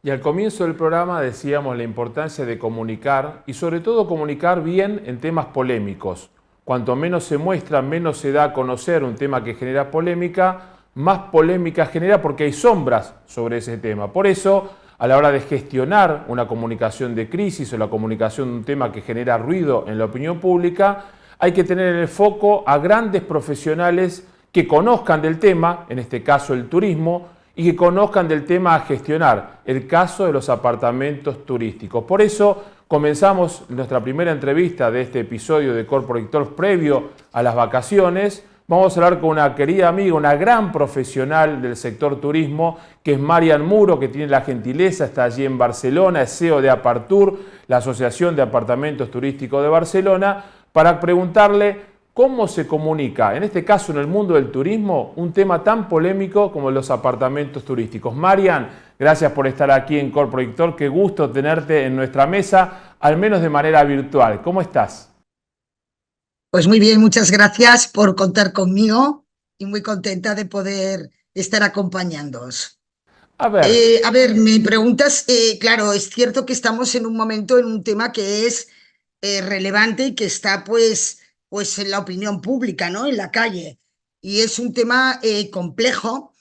Y al comienzo del programa decíamos la importancia de comunicar y sobre todo comunicar bien en temas polémicos. Cuanto menos se muestra, menos se da a conocer un tema que genera polémica, más polémica genera porque hay sombras sobre ese tema. Por eso, a la hora de gestionar una comunicación de crisis o la comunicación de un tema que genera ruido en la opinión pública, hay que tener en el foco a grandes profesionales que conozcan del tema, en este caso el turismo, y que conozcan del tema a gestionar, el caso de los apartamentos turísticos. Por eso comenzamos nuestra primera entrevista de este episodio de Corporate Talks previo a las vacaciones. Vamos a hablar con una querida amiga, una gran profesional del sector turismo, que es Marian Muro, que tiene la gentileza, está allí en Barcelona, es CEO de Apartur, la Asociación de Apartamentos Turísticos de Barcelona, para preguntarle cómo se comunica, en este caso en el mundo del turismo, un tema tan polémico como los apartamentos turísticos. Marian, gracias por estar aquí en Corporate Talks. Qué gusto tenerte en nuestra mesa, al menos de manera virtual. ¿Cómo estás? Pues muy bien, muchas gracias por contar conmigo y muy contenta de poder estar acompañándoos. A ver, A ver, me preguntas, claro, es cierto que estamos en un momento, en un tema que es relevante y que está pues en la opinión pública, ¿no? En la calle. Y es un tema complejo,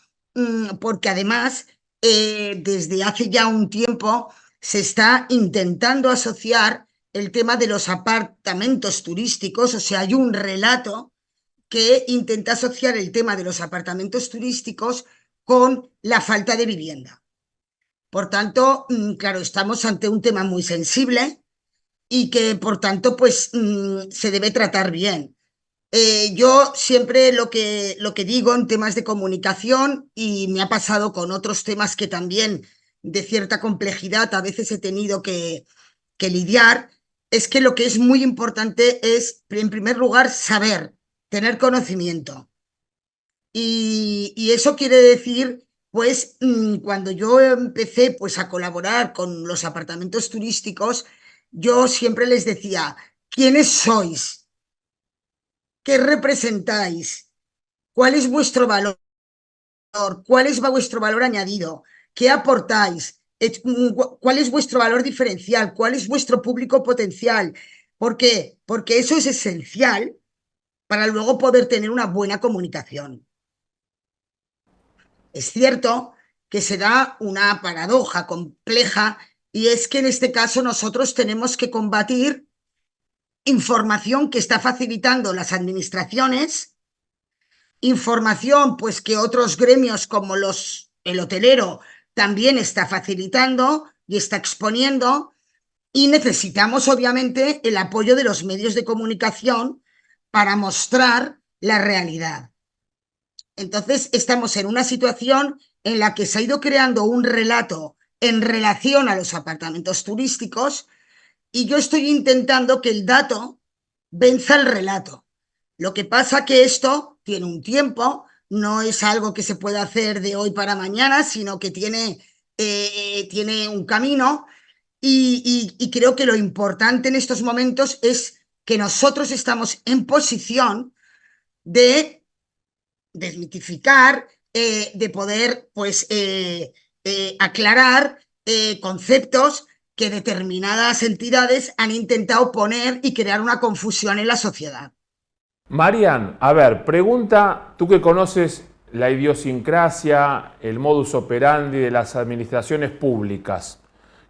porque además desde hace ya un tiempo se está intentando asociar el tema de los apartamentos turísticos, o sea, hay un relato que intenta asociar el tema de los apartamentos turísticos con la falta de vivienda. Por tanto, claro, estamos ante un tema muy sensible y que, por tanto, pues se debe tratar bien. Yo siempre lo que digo en temas de comunicación, y me ha pasado con otros temas que también de cierta complejidad a veces he tenido que lidiar, es que lo que es muy importante es, en primer lugar, saber, tener conocimiento. Y eso quiere decir, pues, cuando yo empecé pues, a colaborar con los apartamentos turísticos, yo siempre les decía, ¿quiénes sois? ¿Qué representáis? ¿Cuál es vuestro valor? ¿Cuál es vuestro valor añadido? ¿Qué aportáis? ¿Cuál es vuestro valor diferencial? ¿Cuál es vuestro público potencial? ¿Por qué? Porque eso es esencial para luego poder tener una buena comunicación. Es cierto que se da una paradoja compleja, y es que en este caso nosotros tenemos que combatir información que está facilitando las administraciones, información pues que otros gremios como el hotelero también está facilitando y está exponiendo, y necesitamos obviamente el apoyo de los medios de comunicación para mostrar la realidad. Entonces, estamos en una situación en la que se ha ido creando un relato en relación a los apartamentos turísticos, y yo estoy intentando que el dato venza el relato. Lo que pasa que esto tiene un tiempo, no es algo que se pueda hacer de hoy para mañana, sino que tiene un camino, y creo que lo importante en estos momentos es que nosotros estamos en posición de desmitificar, de poder pues aclarar conceptos que determinadas entidades han intentado poner y crear una confusión en la sociedad. Marian, a ver, pregunta, tú que conoces la idiosincrasia, el modus operandi de las administraciones públicas.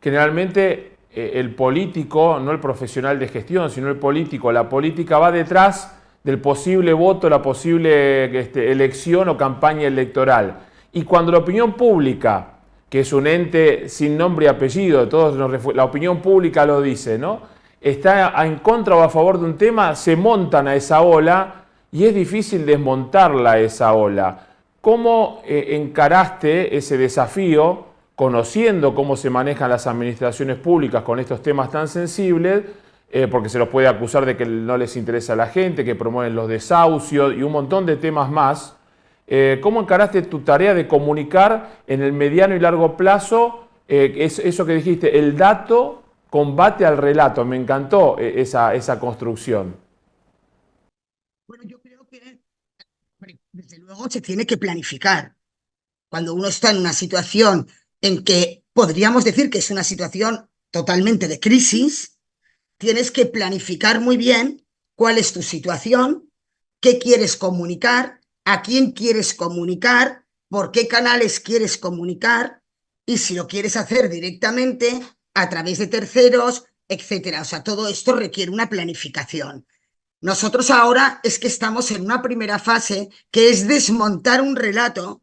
Generalmente el político, no el profesional de gestión, sino el político, la política va detrás del posible voto, la posible elección o campaña electoral. Y cuando la opinión pública, que es un ente sin nombre y apellido, la opinión pública lo dice, ¿no? Está en contra o a favor de un tema, se montan a esa ola y es difícil desmontarla esa ola. ¿Cómo encaraste ese desafío, conociendo cómo se manejan las administraciones públicas con estos temas tan sensibles? Porque se los puede acusar de que no les interesa a la gente, que promueven los desahucios y un montón de temas más. ¿Cómo encaraste tu tarea de comunicar en el mediano y largo plazo eso que dijiste, el dato combate al relato? Me encantó esa construcción. Bueno, yo creo que desde luego se tiene que planificar. Cuando uno está en una situación en que podríamos decir que es una situación totalmente de crisis. Tienes que planificar muy bien cuál es tu situación, qué quieres comunicar, a quién quieres comunicar, por qué canales quieres comunicar y si lo quieres hacer directamente a través de terceros, etcétera. O sea, todo esto requiere una planificación. Nosotros ahora es que estamos en una primera fase que es desmontar un relato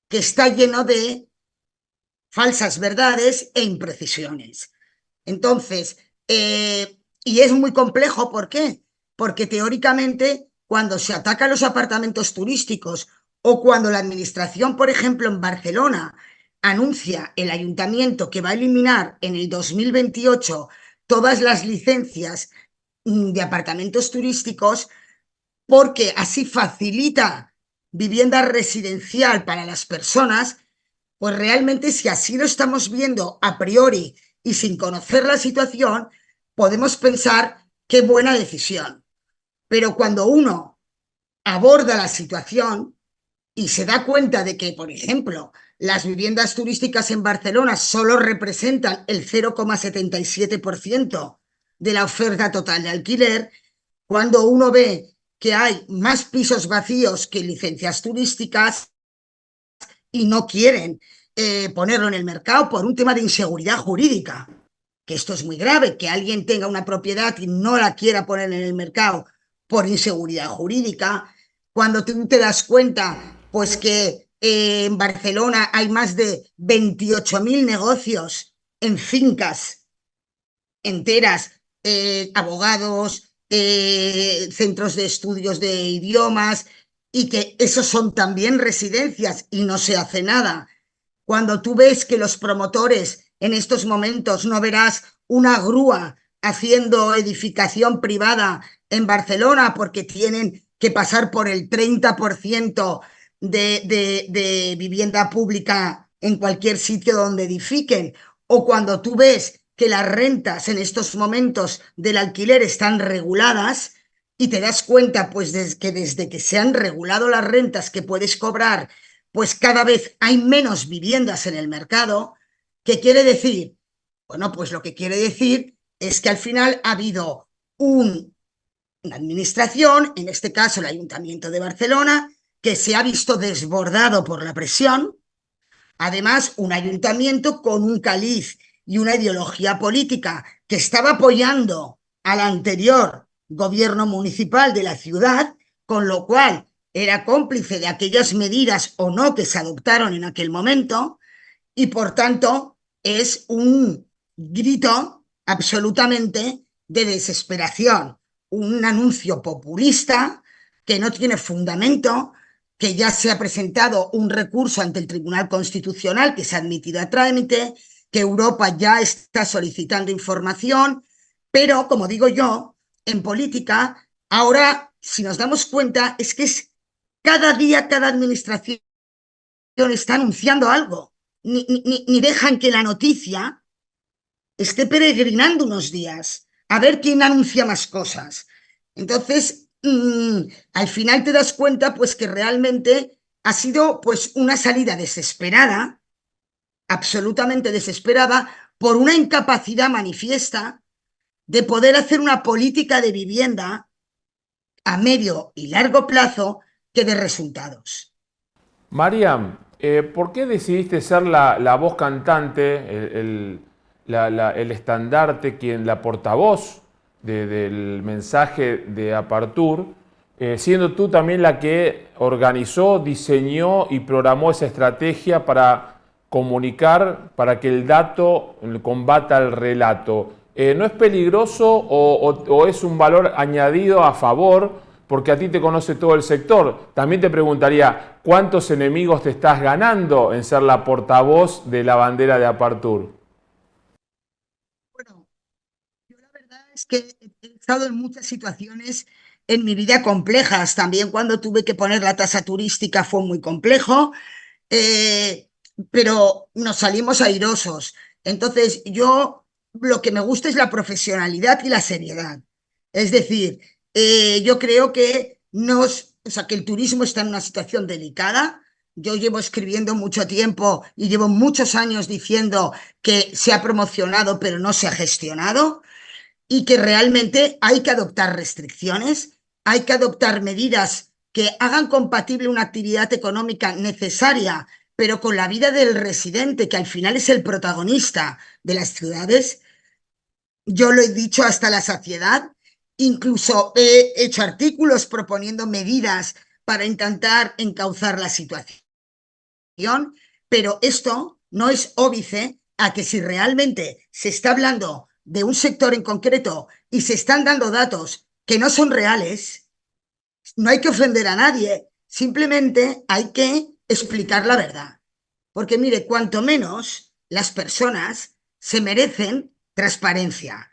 que está lleno de falsas verdades e imprecisiones. Entonces, y es muy complejo, ¿por qué? Porque teóricamente cuando se atacan los apartamentos turísticos o cuando la administración, por ejemplo, en Barcelona anuncia el ayuntamiento que va a eliminar en el 2028 todas las licencias de apartamentos turísticos porque así facilita vivienda residencial para las personas, pues realmente si así lo estamos viendo a priori y sin conocer la situación, podemos pensar qué buena decisión. Pero cuando uno aborda la situación y se da cuenta de que, por ejemplo, las viviendas turísticas en Barcelona solo representan el 0,77% de la oferta total de alquiler, cuando uno ve que hay más pisos vacíos que licencias turísticas y no quieren ponerlo en el mercado por un tema de inseguridad jurídica, que esto es muy grave, que alguien tenga una propiedad y no la quiera poner en el mercado por inseguridad jurídica, cuando tú te das cuenta pues que en Barcelona hay más de 28.000 negocios en fincas enteras, abogados, centros de estudios de idiomas, y que esos son también residencias y no se hace nada. Cuando tú ves que los promotores en estos momentos no verás una grúa haciendo edificación privada en Barcelona porque tienen que pasar por el 30% de vivienda pública en cualquier sitio donde edifiquen, o cuando tú ves que las rentas en estos momentos del alquiler están reguladas y te das cuenta pues desde que se han regulado las rentas que puedes cobrar, pues cada vez hay menos viviendas en el mercado. ¿Qué quiere decir? Bueno, pues lo que quiere decir es que al final ha habido una administración, en este caso el Ayuntamiento de Barcelona, que se ha visto desbordado por la presión. Además, un ayuntamiento con un caliz y una ideología política que estaba apoyando al anterior gobierno municipal de la ciudad, con lo cual era cómplice de aquellas medidas o no que se adoptaron en aquel momento, y por tanto es un grito absolutamente de desesperación, un anuncio populista que no tiene fundamento, que ya se ha presentado un recurso ante el Tribunal Constitucional que se ha admitido a trámite, que Europa ya está solicitando información, pero como digo yo, en política, ahora, si nos damos cuenta, es que es cada día, cada administración está anunciando algo, ni dejan que la noticia esté peregrinando unos días a ver quién anuncia más cosas. Entonces, al final te das cuenta pues que realmente ha sido pues una salida desesperada, absolutamente desesperada, por una incapacidad manifiesta de poder hacer una política de vivienda a medio y largo plazo que dé resultados. Mariam, ¿por qué decidiste ser la voz cantante, el estandarte, la portavoz del mensaje de Apartur, siendo tú también la que organizó, diseñó y programó esa estrategia para comunicar, para que el dato combata el relato? ¿No es peligroso o es un valor añadido a favor? Porque a ti te conoce todo el sector. También te preguntaría, ¿cuántos enemigos te estás ganando en ser la portavoz de la bandera de Apartur? Bueno, yo la verdad es que he estado en muchas situaciones en mi vida complejas. También cuando tuve que poner la tasa turística fue muy complejo, eh, pero nos salimos airosos. Entonces, yo lo que me gusta es la profesionalidad y la seriedad. Es decir, yo creo que o sea, que el turismo está en una situación delicada, yo llevo escribiendo mucho tiempo y llevo muchos años diciendo que se ha promocionado pero no se ha gestionado y que realmente hay que adoptar restricciones, hay que adoptar medidas que hagan compatible una actividad económica necesaria, pero con la vida del residente, que al final es el protagonista de las ciudades. Yo lo he dicho hasta la saciedad, incluso he hecho artículos proponiendo medidas para intentar encauzar la situación, pero esto no es óbice a que si realmente se está hablando de un sector en concreto y se están dando datos que no son reales, no hay que ofender a nadie, simplemente hay que explicar la verdad. Porque mire, cuanto menos las personas se merecen transparencia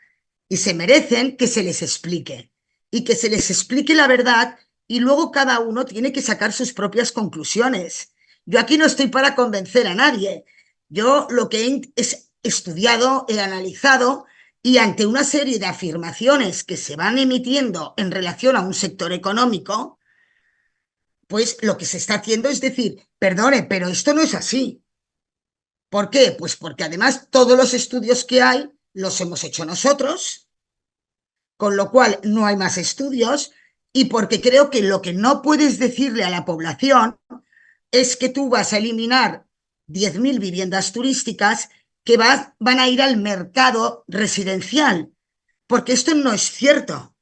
y se merecen que se les explique y que se les explique la verdad y luego cada uno tiene que sacar sus propias conclusiones. Yo aquí no estoy para convencer a nadie. Yo lo que he estudiado, he analizado y ante una serie de afirmaciones que se van emitiendo en relación a un sector económico, pues lo que se está haciendo es decir, perdone, pero esto no es así. ¿Por qué? Pues porque además todos los estudios que hay los hemos hecho nosotros, con lo cual no hay más estudios y porque creo que lo que no puedes decirle a la población es que tú vas a eliminar 10.000 viviendas turísticas que van a ir al mercado residencial, porque esto no es cierto.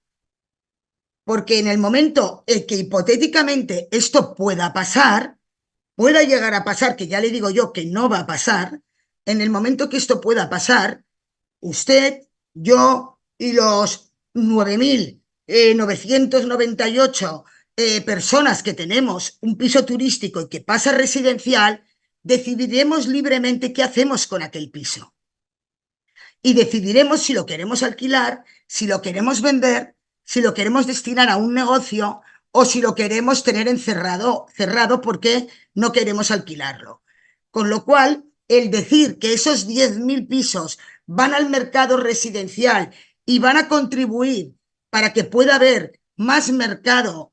Porque en el momento en que hipotéticamente esto pueda pasar, pueda llegar a pasar, que ya le digo yo que no va a pasar, en el momento que esto pueda pasar, usted, yo y los 9.998 personas que tenemos un piso turístico y que pasa residencial, decidiremos libremente qué hacemos con aquel piso. Y decidiremos si lo queremos alquilar, si lo queremos vender, si lo queremos destinar a un negocio o si lo queremos tener cerrado porque no queremos alquilarlo. Con lo cual, el decir que esos 10.000 pisos van al mercado residencial y van a contribuir para que pueda haber más mercado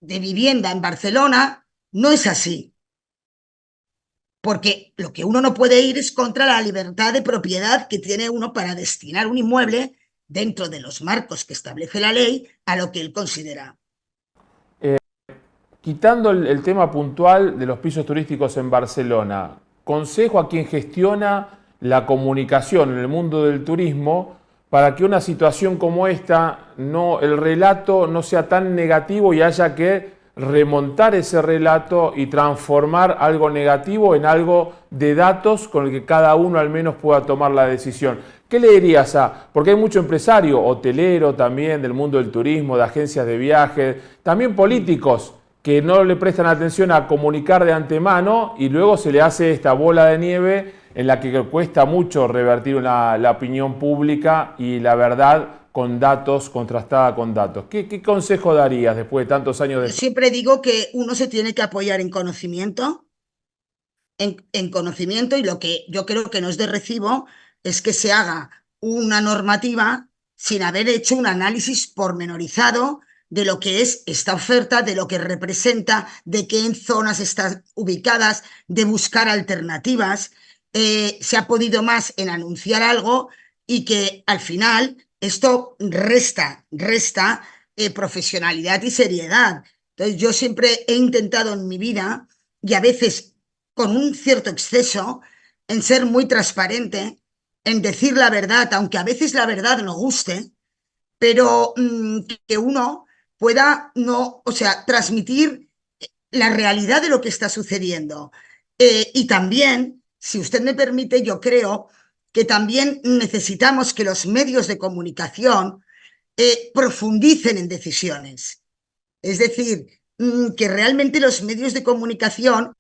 de vivienda en Barcelona, no es así. Porque lo que uno no puede ir es contra la libertad de propiedad que tiene uno para destinar un inmueble dentro de los marcos que establece la ley a lo que él considera. Quitando el tema puntual de los pisos turísticos en Barcelona, consejo a quien gestiona la comunicación en el mundo del turismo para que una situación como esta, el relato no sea tan negativo y haya que remontar ese relato y transformar algo negativo en algo de datos con el que cada uno al menos pueda tomar la decisión. ¿Qué le dirías porque hay mucho empresario, hotelero también, del mundo del turismo, de agencias de viajes, también políticos, que no le prestan atención a comunicar de antemano y luego se le hace esta bola de nieve en la que cuesta mucho revertir la opinión pública y la verdad con datos, contrastada con datos? ¿Qué consejo darías después de tantos años Yo de... siempre digo que uno se tiene que apoyar en conocimiento, en conocimiento, y lo que yo creo que no es de recibo es que se haga una normativa sin haber hecho un análisis pormenorizado de lo que es esta oferta, de lo que representa, de qué en zonas están ubicadas, de buscar alternativas. Se ha podido más en anunciar algo y que al final esto resta profesionalidad y seriedad. Entonces yo siempre he intentado en mi vida, y a veces con un cierto exceso, en ser muy transparente, en decir la verdad, aunque a veces la verdad no guste, pero que uno pueda no, o sea, transmitir la realidad de lo que está sucediendo. Y también, si usted me permite, yo creo que también necesitamos que los medios de comunicación profundicen en decisiones. Es decir, que realmente los medios de comunicación,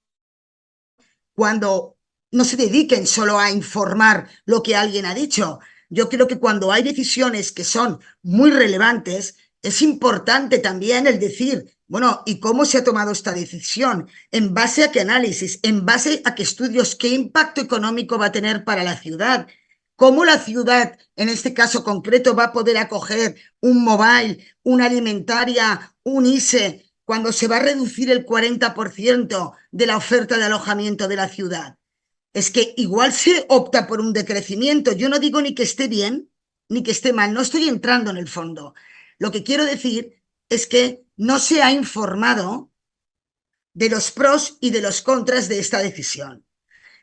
cuando no se dediquen solo a informar lo que alguien ha dicho. Yo creo que cuando hay decisiones que son muy relevantes, es importante también el decir, bueno, ¿y cómo se ha tomado esta decisión? ¿En base a qué análisis? ¿En base a qué estudios? ¿Qué impacto económico va a tener para la ciudad? ¿Cómo la ciudad, en este caso concreto, va a poder acoger un mobile, una alimentaria, un ISE cuando se va a reducir el 40% de la oferta de alojamiento de la ciudad? Es que igual se opta por un decrecimiento. Yo no digo ni que esté bien ni que esté mal, no estoy entrando en el fondo. Lo que quiero decir es que no se ha informado de los pros y de los contras de esta decisión.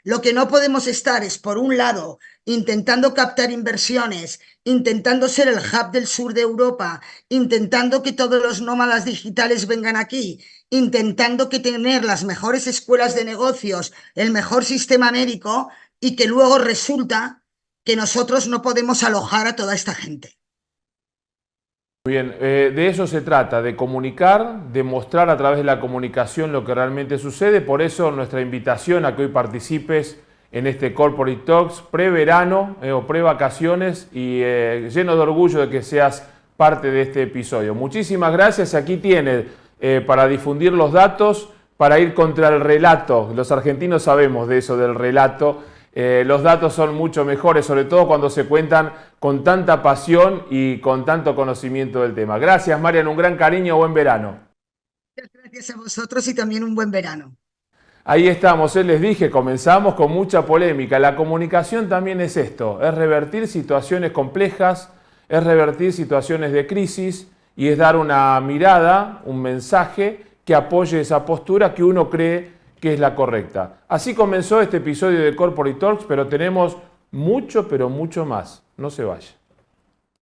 Lo que no podemos estar es, por un lado, intentando captar inversiones, intentando ser el hub del sur de Europa, intentando que todos los nómadas digitales vengan aquí, intentando que tener las mejores escuelas de negocios, el mejor sistema médico, y que luego resulta que nosotros no podemos alojar a toda esta gente. Muy bien, de eso se trata, de comunicar, de mostrar a través de la comunicación lo que realmente sucede. Por eso nuestra invitación a que hoy participes en este Corporate Talks pre-verano o pre-vacaciones y lleno de orgullo de que seas parte de este episodio. Muchísimas gracias. Aquí tienes para difundir los datos, para ir contra el relato. Los argentinos sabemos de eso, del relato. Los datos son mucho mejores, sobre todo cuando se cuentan con tanta pasión y con tanto conocimiento del tema. Gracias, Marian, un gran cariño, buen verano. Gracias a vosotros y también un buen verano. Ahí estamos, les dije, comenzamos con mucha polémica. La comunicación también es esto, es revertir situaciones complejas, es revertir situaciones de crisis y es dar una mirada, un mensaje que apoye esa postura que uno cree que es la correcta. Así comenzó este episodio de Corporate Talks, pero tenemos mucho, pero mucho más. No se vaya.